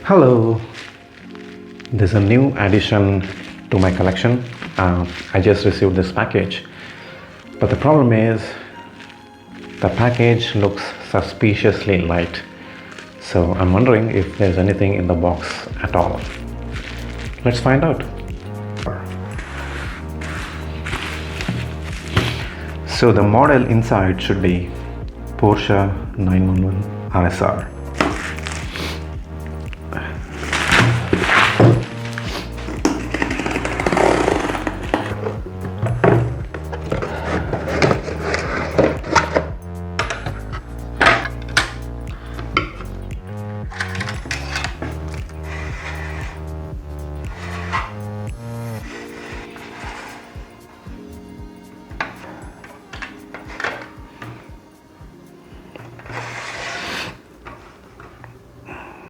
Hello, this is a new addition to my collection. I just received this package, but the problem is the package looks suspiciously light. So I'm wondering if there's anything in the box at all. Let's find out. So the model inside should be Porsche 911 RSR.